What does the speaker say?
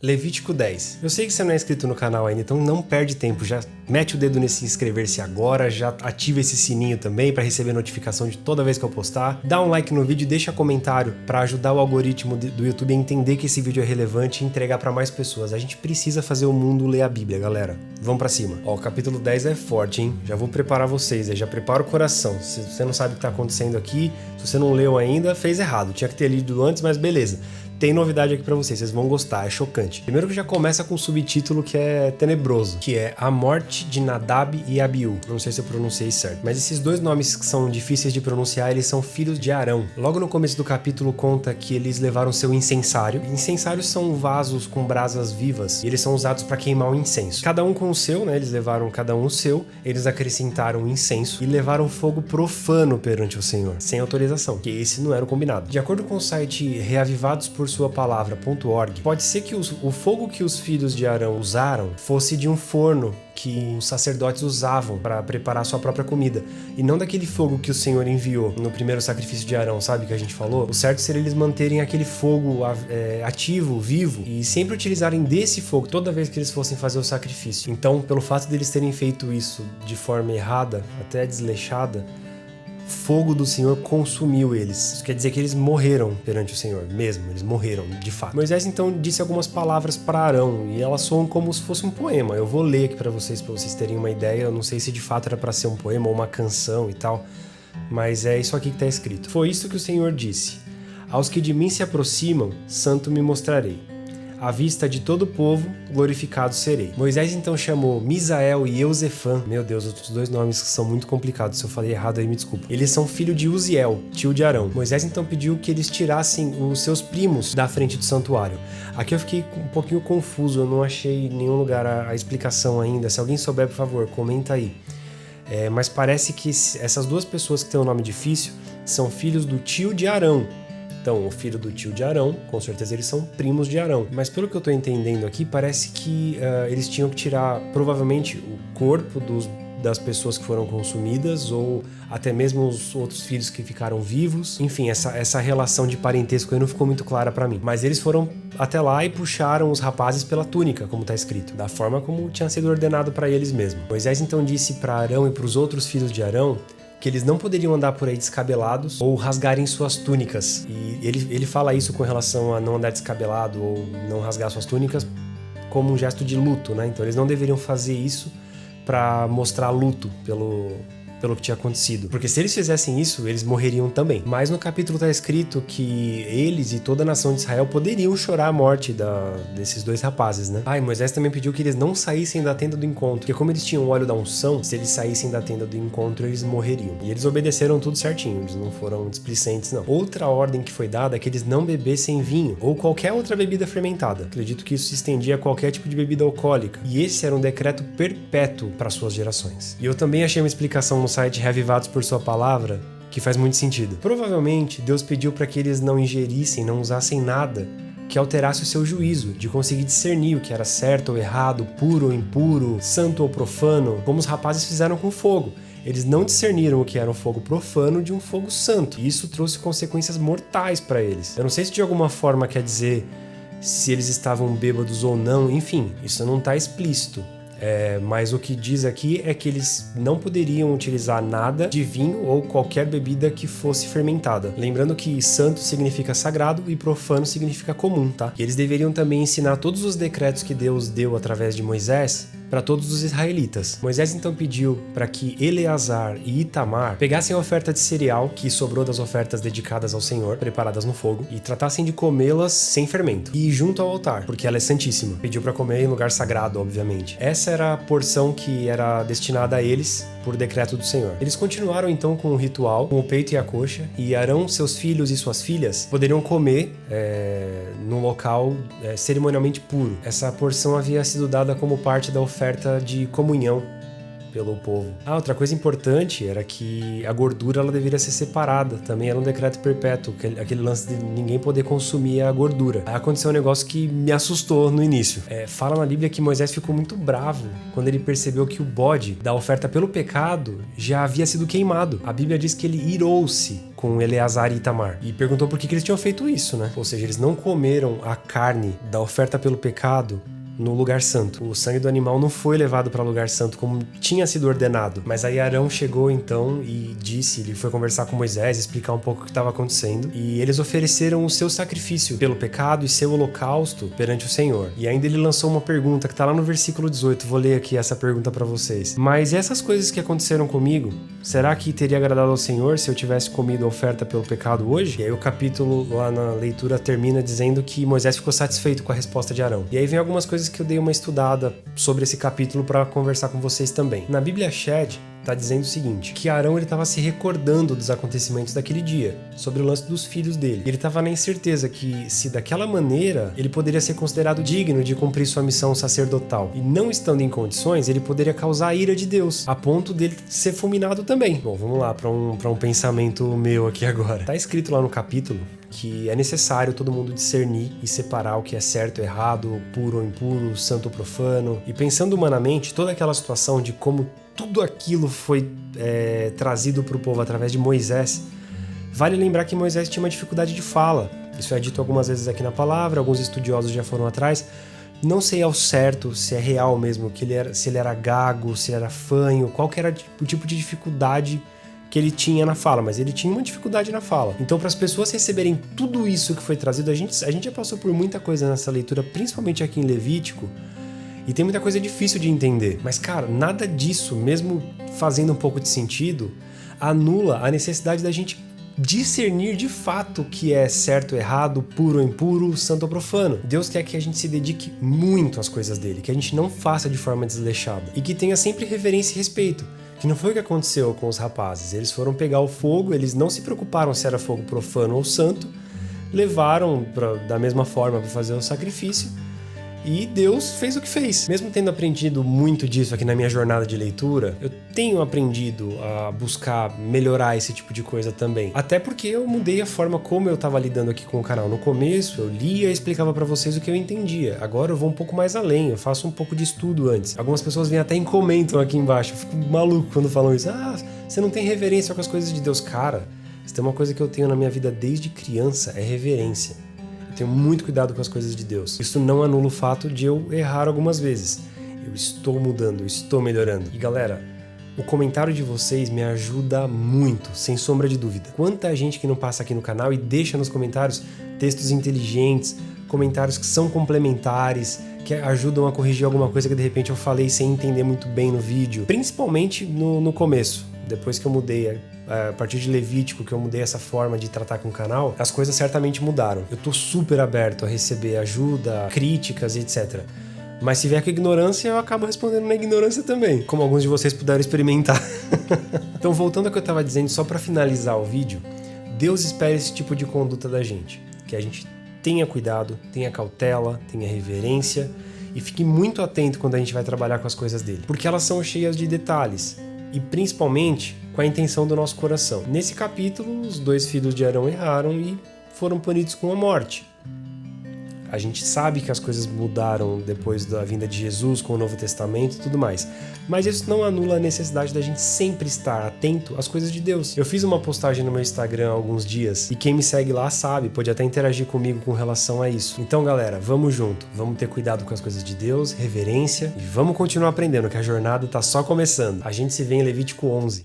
Levítico 10. Eu sei que você não é inscrito no canal ainda, então não perde tempo, já mete o dedo nesse inscrever-se agora, já ativa esse sininho também para receber notificação de toda vez que eu postar. Dá um like no vídeo e deixa comentário para ajudar o algoritmo do YouTube a entender que esse vídeo é relevante e entregar para mais pessoas. A gente precisa fazer o mundo ler a Bíblia, galera. Vamos para cima. Ó, o capítulo 10 é forte, hein? Já vou preparar vocês aí, já prepara o coração. Se você não sabe o que tá acontecendo aqui, se você não leu ainda, fez errado. Tinha que ter lido antes, mas beleza. Tem novidade aqui pra vocês vão gostar, é chocante. Primeiro que já começa com um subtítulo que é tenebroso, que é A Morte de Nadab e Abiú. Não sei se eu pronunciei certo, mas esses dois nomes que são difíceis de pronunciar, eles são filhos de Arão. Logo no começo do capítulo conta que eles levaram seu incensário. Incensários são vasos com brasas vivas e eles são usados para queimar o incenso. Cada um com o seu, né? Eles levaram cada um o seu, eles acrescentaram incenso e levaram fogo profano perante o Senhor, sem autorização, que esse não era o combinado. De acordo com o site Reavivados por Sua Palavra.org, pode ser que o fogo que os filhos de Arão usaram fosse de um forno que os sacerdotes usavam para preparar sua própria comida, e não daquele fogo que o Senhor enviou no primeiro sacrifício de Arão, sabe, que a gente falou? O certo seria eles manterem aquele fogo ativo, vivo, e sempre utilizarem desse fogo toda vez que eles fossem fazer o sacrifício. Então, pelo fato deles terem feito isso de forma errada, até desleixada, fogo do Senhor consumiu eles. Isso quer dizer que eles morreram perante o Senhor, mesmo, eles morreram, de fato. Moisés então disse algumas palavras para Arão, e elas soam como se fosse um poema. Eu vou ler aqui para vocês terem uma ideia. Eu não sei se de fato era para ser um poema ou uma canção e tal, mas é isso aqui que está escrito. Foi isso que o Senhor disse: aos que de mim se aproximam, santo me mostrarei. À vista de todo o povo, glorificado serei. Moisés então chamou Misael e Eusefã. Meu Deus, os dois nomes são muito complicados. Se eu falei errado aí, me desculpa. Eles são filho de Uziel, tio de Arão. Moisés então pediu que eles tirassem os seus primos da frente do santuário. Aqui eu fiquei um pouquinho confuso, eu não achei em nenhum lugar a explicação ainda. Se alguém souber, por favor, comenta aí. Mas parece que essas duas pessoas que têm um nome difícil são filhos do tio de Arão. Então, o filho do tio de Arão, com certeza eles são primos de Arão. Mas pelo que eu tô entendendo aqui, parece que eles tinham que tirar, provavelmente, o corpo das pessoas que foram consumidas, ou até mesmo os outros filhos que ficaram vivos. Enfim, essa relação de parentesco aí não ficou muito clara pra mim. Mas eles foram até lá e puxaram os rapazes pela túnica, como tá escrito, da forma como tinha sido ordenado pra eles mesmo. Moisés então disse pra Arão e pros outros filhos de Arão que eles não poderiam andar por aí descabelados ou rasgarem suas túnicas. E ele fala isso com relação a não andar descabelado ou não rasgar suas túnicas como um gesto de luto, né? Então eles não deveriam fazer isso para mostrar luto pelo que tinha acontecido. Porque se eles fizessem isso, eles morreriam também. Mas no capítulo está escrito que eles e toda a nação de Israel poderiam chorar a morte desses dois rapazes, né? E Moisés também pediu que eles não saíssem da tenda do encontro, porque como eles tinham o óleo da unção, se eles saíssem da tenda do encontro, eles morreriam. E eles obedeceram tudo certinho, eles não foram displicentes, não. Outra ordem que foi dada é que eles não bebessem vinho ou qualquer outra bebida fermentada. Acredito que isso se estendia a qualquer tipo de bebida alcoólica. E esse era um decreto perpétuo para suas gerações. E eu também achei uma explicação no site Reavivados por Sua Palavra que faz muito sentido. Provavelmente Deus pediu para que eles não ingerissem, não usassem nada que alterasse o seu juízo, de conseguir discernir o que era certo ou errado, puro ou impuro, santo ou profano, como os rapazes fizeram com o fogo. Eles não discerniram o que era um fogo profano de um fogo santo, e isso trouxe consequências mortais para eles. Eu não sei se de alguma forma quer dizer se eles estavam bêbados ou não, enfim, isso não está explícito. Mas o que diz aqui é que eles não poderiam utilizar nada de vinho ou qualquer bebida que fosse fermentada. Lembrando que santo significa sagrado e profano significa comum, tá? E eles deveriam também ensinar todos os decretos que Deus deu através de Moisés para todos os israelitas. Moisés então pediu para que Eleazar e Itamar pegassem a oferta de cereal que sobrou das ofertas dedicadas ao Senhor, preparadas no fogo, e tratassem de comê-las sem fermento e junto ao altar, porque ela é santíssima. Pediu para comer em lugar sagrado, obviamente. Essa era a porção que era destinada a eles por decreto do Senhor. Eles continuaram então com o ritual, com o peito e a coxa, e Arão, seus filhos e suas filhas poderiam comer num local cerimonialmente puro. Essa porção havia sido dada como parte da oferta de comunhão pelo povo. Outra coisa importante era que a gordura ela deveria ser separada. Também era um decreto perpétuo, aquele lance de ninguém poder consumir a gordura. Aí aconteceu um negócio que me assustou no início. Fala na Bíblia que Moisés ficou muito bravo quando ele percebeu que o bode da oferta pelo pecado já havia sido queimado. A Bíblia diz que ele irou-se com Eleazar e Itamar e perguntou por que eles tinham feito isso, né? Ou seja, eles não comeram a carne da oferta pelo pecado no lugar santo. O sangue do animal não foi levado para o lugar santo como tinha sido ordenado. Mas aí Arão chegou então e disse, ele foi conversar com Moisés, explicar um pouco o que estava acontecendo. E eles ofereceram o seu sacrifício pelo pecado e seu holocausto perante o Senhor. E ainda ele lançou uma pergunta que está lá no versículo 18. Vou ler aqui essa pergunta para vocês. Mas essas coisas que aconteceram comigo, será que teria agradado ao Senhor se eu tivesse comido a oferta pelo pecado hoje? E aí o capítulo lá na leitura termina dizendo que Moisés ficou satisfeito com a resposta de Arão. E aí vem algumas coisas que eu dei uma estudada sobre esse capítulo para conversar com vocês também. Na Bíblia Shed está dizendo o seguinte, que Arão estava se recordando dos acontecimentos daquele dia, sobre o lance dos filhos dele. Ele estava na incerteza que, se daquela maneira, ele poderia ser considerado digno de cumprir sua missão sacerdotal. E não estando em condições, ele poderia causar a ira de Deus, a ponto dele ser fulminado também. Bom, vamos lá para um pensamento meu aqui agora. Está escrito lá no capítulo que é necessário todo mundo discernir e separar o que é certo ou errado, puro ou impuro, santo ou profano. E pensando humanamente, toda aquela situação de como tudo aquilo foi trazido para o povo através de Moisés, vale lembrar que Moisés tinha uma dificuldade de fala. Isso é dito algumas vezes aqui na palavra, alguns estudiosos já foram atrás. Não sei ao certo se é real mesmo, se ele era gago, se ele era fanho, qual que era o tipo de dificuldade que ele tinha na fala, mas ele tinha uma dificuldade na fala. Então, para as pessoas receberem tudo isso que foi trazido, a gente já passou por muita coisa nessa leitura, principalmente aqui em Levítico, e tem muita coisa difícil de entender. Mas, cara, nada disso, mesmo fazendo um pouco de sentido, anula a necessidade da gente discernir de fato o que é certo ou errado, puro ou impuro, santo ou profano. Deus quer que a gente se dedique muito às coisas dele, que a gente não faça de forma desleixada e que tenha sempre reverência e respeito. Que não foi o que aconteceu com os rapazes. Eles foram pegar o fogo, eles não se preocuparam se era fogo profano ou santo, levaram da mesma forma para fazer o sacrifício e Deus fez o que fez. Mesmo tendo aprendido muito disso aqui na minha jornada de leitura, eu tenho aprendido a buscar melhorar esse tipo de coisa também. Até porque eu mudei a forma como eu estava lidando aqui com o canal. No começo eu lia e explicava para vocês o que eu entendia. Agora eu vou um pouco mais além, eu faço um pouco de estudo antes. Algumas pessoas vêm até e comentam aqui embaixo. Eu fico maluco quando falam isso. Você não tem reverência com as coisas de Deus. Cara, se tem uma coisa que eu tenho na minha vida desde criança, é reverência. Tenho muito cuidado com as coisas de Deus. Isso não anula o fato de eu errar algumas vezes. Eu estou mudando, eu estou melhorando. E galera, o comentário de vocês me ajuda muito, sem sombra de dúvida. Quanta gente que não passa aqui no canal e deixa nos comentários textos inteligentes, comentários que são complementares, que ajudam a corrigir alguma coisa que de repente eu falei sem entender muito bem no vídeo. Principalmente no começo. Depois que eu mudei, a partir de Levítico, que eu mudei essa forma de tratar com o canal, as coisas certamente mudaram. Eu tô super aberto a receber ajuda, críticas e etc. Mas se vier com ignorância, eu acabo respondendo na ignorância também, como alguns de vocês puderam experimentar. Então, voltando ao que eu tava dizendo, só para finalizar o vídeo, Deus espera esse tipo de conduta da gente, que a gente tenha cuidado, tenha cautela, tenha reverência e fique muito atento quando a gente vai trabalhar com as coisas dele, porque elas são cheias de detalhes. E principalmente com a intenção do nosso coração. Nesse capítulo, os 2 filhos de Arão erraram e foram punidos com a morte. A gente sabe que as coisas mudaram depois da vinda de Jesus, com o Novo Testamento e tudo mais. Mas isso não anula a necessidade da gente sempre estar atento às coisas de Deus. Eu fiz uma postagem no meu Instagram há alguns dias e quem me segue lá sabe, pode até interagir comigo com relação a isso. Então, galera, vamos junto. Vamos ter cuidado com as coisas de Deus, reverência e vamos continuar aprendendo, que a jornada tá só começando. A gente se vê em Levítico 11.